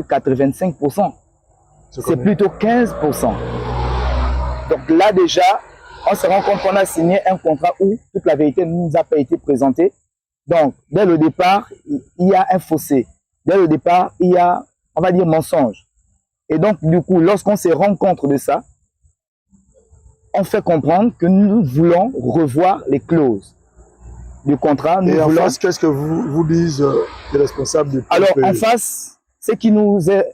85%. C'est plutôt 15%. Donc là déjà, on se rend compte qu'on a signé un contrat où toute la vérité ne nous a pas été présentée. Donc, dès le départ, il y a un fossé. Dès le départ, il y a, on va dire, mensonge. Et donc, du coup, lorsqu'on se rend compte de ça, on fait comprendre que nous voulons revoir les clauses du contrat. Nous et en voulons... face, qu'est-ce que vous disent les responsables du PNPE? Alors, en face, ce qui nous est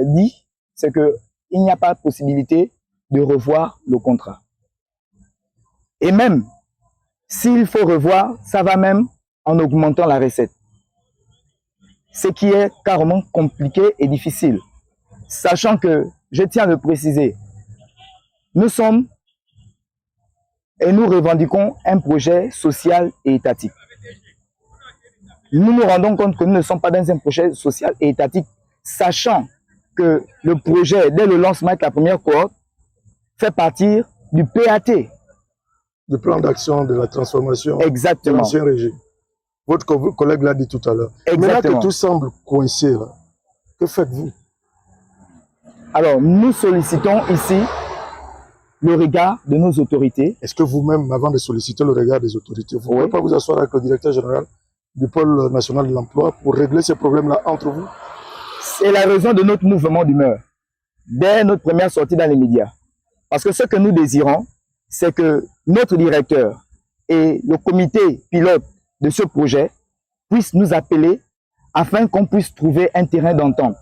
dit, c'est qu'il n'y a pas de possibilité de revoir le contrat. Et même, s'il faut revoir, ça va même en augmentant la recette. Ce qui est carrément compliqué et difficile. Sachant que, je tiens à le préciser, nous sommes et nous revendiquons un projet social et étatique. Nous nous rendons compte que nous ne sommes pas dans un projet social et étatique, sachant que le projet, dès le lancement avec la première cohorte, fait partir du PAT. Du plan d'action de la transformation. Exactement. De l'ancien régime. Votre collègue l'a dit tout à l'heure. Maintenant que tout semble coincé, là, que faites-vous? Alors, nous sollicitons ici le regard de nos autorités. Est-ce que vous-même, avant de solliciter le regard des autorités, vous ne pouvez pas vous asseoir avec le directeur général du pôle national de l'emploi pour régler ces problèmes-là entre vous? C'est la raison de notre mouvement d'humeur, dès notre première sortie dans les médias. Parce que ce que nous désirons, c'est que notre directeur et le comité pilote de ce projet puissent nous appeler afin qu'on puisse trouver un terrain d'entente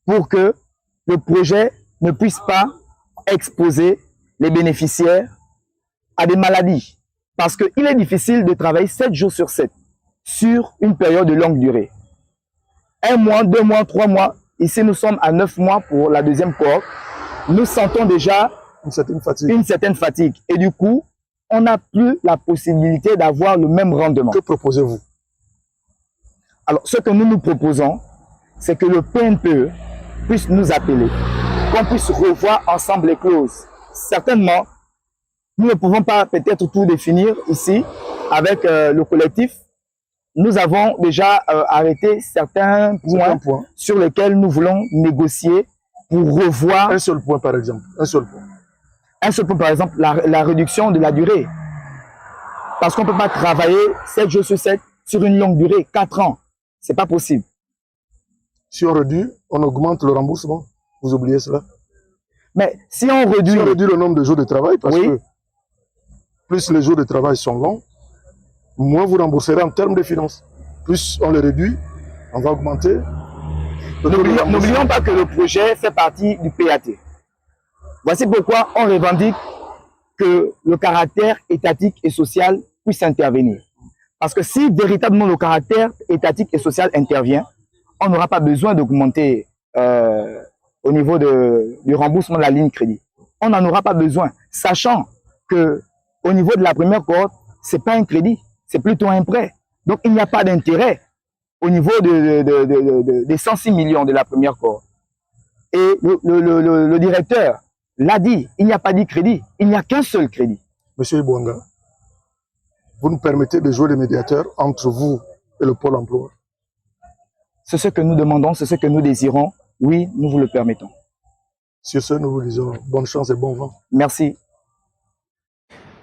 pour que le projet ne puisse pas exposer les bénéficiaires à des maladies. Parce qu'il est difficile de travailler 7 jours sur 7 sur une période de longue durée. 1 mois, 2 mois, 3 mois. Ici, nous sommes à 9 mois pour la deuxième cohorte. Nous sentons déjà une certaine fatigue. Et du coup, on n'a plus la possibilité d'avoir le même rendement. Que proposez-vous? Alors, ce que nous nous proposons, c'est que le PNPE puisse nous appeler, qu'on puisse revoir ensemble les clauses. Certainement, nous ne pouvons pas peut-être tout définir ici avec le collectif. Nous avons déjà arrêté certains points sur lesquels nous voulons négocier pour revoir. Un seul point, par exemple. Un seul point. Un seul point, par exemple, la réduction de la durée. Parce qu'on ne peut pas travailler 7 jours sur 7 sur une longue durée, 4 ans. Ce n'est pas possible. Si on réduit, on augmente le remboursement. Vous oubliez cela? Mais si on réduit le nombre de jours de travail, parce que plus les jours de travail sont longs, moins vous rembourserez en termes de finances. Plus on les réduit, on va augmenter. N'oublions pas que le projet fait partie du PAT. Voici pourquoi on revendique que le caractère étatique et social puisse intervenir. Parce que si véritablement le caractère étatique et social intervient, on n'aura pas besoin d'augmenter au niveau du remboursement de la ligne crédit. On n'en aura pas besoin, sachant que au niveau de la première cohorte, ce n'est pas un crédit, c'est plutôt un prêt. Donc il n'y a pas d'intérêt au niveau des 106 millions de la première cohorte. Et le directeur l'a dit, il n'y a pas de crédit, il n'y a qu'un seul crédit. Monsieur Ibouanga, vous nous permettez de jouer les médiateurs entre vous et le Pôle emploi? C'est ce que nous demandons, c'est ce que nous désirons. Oui, nous vous le permettons. Sur ce, nous vous disons bonne chance et bon vent. Merci.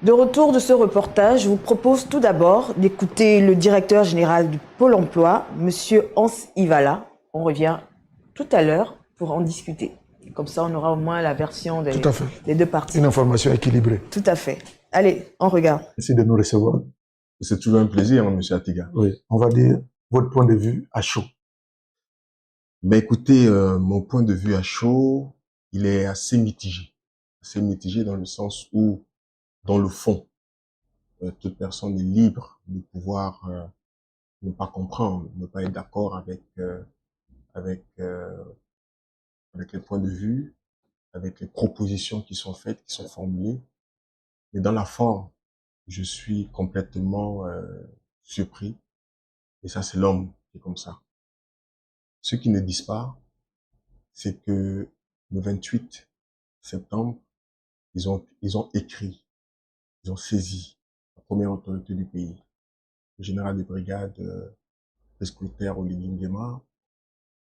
De retour de ce reportage, je vous propose tout d'abord d'écouter le directeur général du Pôle emploi, monsieur Hans Ivala. On revient tout à l'heure pour en discuter. Comme ça, on aura au moins la version des deux parties. Une information équilibrée. Tout à fait. Allez, on regarde. Merci de nous recevoir. C'est toujours un plaisir, M. Atiga. Oui, on va dire votre point de vue à chaud. Ben écoutez, mon point de vue à chaud, il est assez mitigé. Assez mitigé dans le sens où, dans le fond, toute personne est libre de pouvoir ne pas comprendre, ne pas être d'accord avec les points de vue, avec les propositions qui sont faites, qui sont formulées. Mais dans la forme, je suis complètement surpris. Et ça, c'est l'homme qui est comme ça. Ceux qui ne disent pas, c'est que le 28 septembre, ils ont écrit, ils ont saisi la première autorité du pays, le général de brigade Prescolaire Oligui Nguema,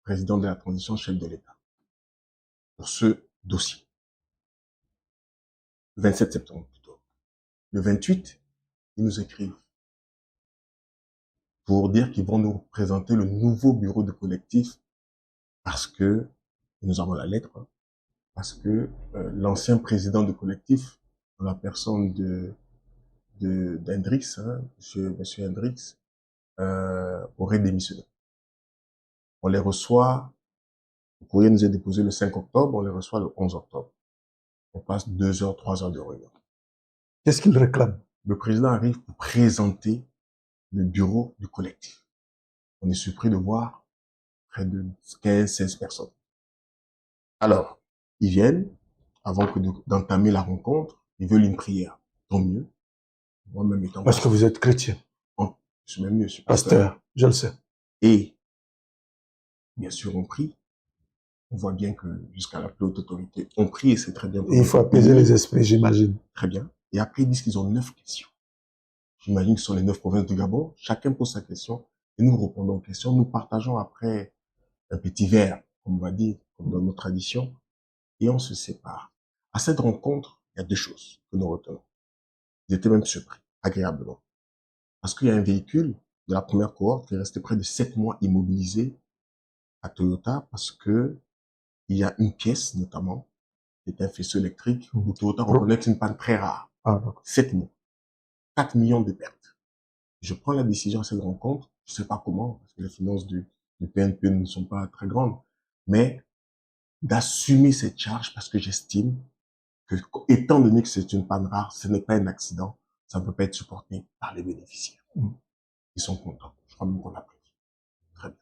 président de la transition, chef de l'État, pour ce dossier. Le 27 septembre plutôt. Le 28, ils nous écrivent pour dire qu'ils vont nous présenter le nouveau bureau de collectif parce que, et nous avons la lettre, hein, parce que l'ancien président de collectif, dans la personne d'Hendrix, hein, monsieur Hendrix, aurait démissionné. On les reçoit, le courrier nous est déposé le 5 octobre, on les reçoit le 11 octobre. On passe 2 heures, 3 heures de réunion. Qu'est-ce qu'il réclame? Le président arrive pour présenter le bureau du collectif. On est surpris de voir près de 15, 16 personnes. Alors, ils viennent, avant que d'entamer la rencontre, ils veulent une prière. Tant mieux. Moi-même étant... Parce que vous êtes chrétien. Je suis même mieux, je suis pasteur, je le sais. Et, bien sûr, on prie. On voit bien que jusqu'à la plus haute autorité, on prie et c'est très bien. Et il faut apaiser les esprits, j'imagine. Très bien. Et après, ils disent qu'ils ont 9 questions. J'imagine que ce sont les 9 provinces du Gabon. Chacun pose sa question et nous répondons aux questions. Nous partageons après un petit verre, comme on va dire, comme dans nos traditions, et on se sépare. À cette rencontre, il y a 2 choses que nous retenons. Ils étaient même surpris, agréablement. Parce qu'il y a un véhicule de la première cohorte qui est resté près de 7 mois immobilisé à Toyota parce que il y a une pièce, notamment, qui est un faisceau électrique, où Toyota reconnaît que c'est une panne très rare. 7 mois. 4 millions de pertes. Je prends la décision à cette rencontre, je sais pas comment, parce que les finances du PNP ne sont pas très grandes, mais d'assumer cette charge parce que j'estime que, étant donné que c'est une panne rare, ce n'est pas un accident, ça ne peut pas être supporté par les bénéficiaires. Ils sont contents. Je crois même qu'on l'a pris. Très bien.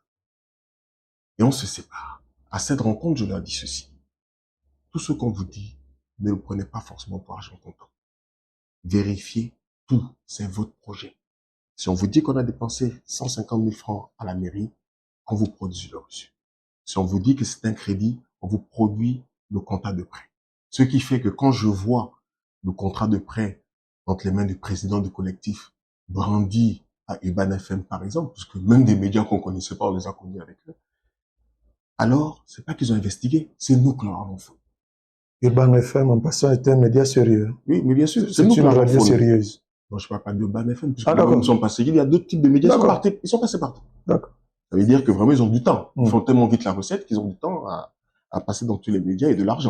Et on se sépare. À cette rencontre, je leur dis ceci. Tout ce qu'on vous dit, ne le prenez pas forcément pour argent comptant. Vérifiez tout. C'est votre projet. Si on vous dit qu'on a dépensé 150 000 francs à la mairie, on vous produit le reçu. Si on vous dit que c'est un crédit, on vous produit le contrat de prêt. Ce qui fait que quand je vois le contrat de prêt entre les mains du président du collectif brandi à Urban FM, par exemple, parce que même des médias qu'on connaissait pas, on les a connus avec eux, alors, c'est pas qu'ils ont investigué, c'est nous qui leur avons fait. Urban FM, en passant, est un média sérieux. Oui, mais bien sûr, c'est nous qui leur avons fait. Sérieuse. Non, je parle pas d'Urban FM, puisque nous ne sommes pas seguis. Il y a d'autres types de médias, ils sont passés partout. D'accord. Ça veut dire que vraiment, ils ont du temps. Ils font tellement vite la recette qu'ils ont du temps à passer dans tous les médias et de l'argent.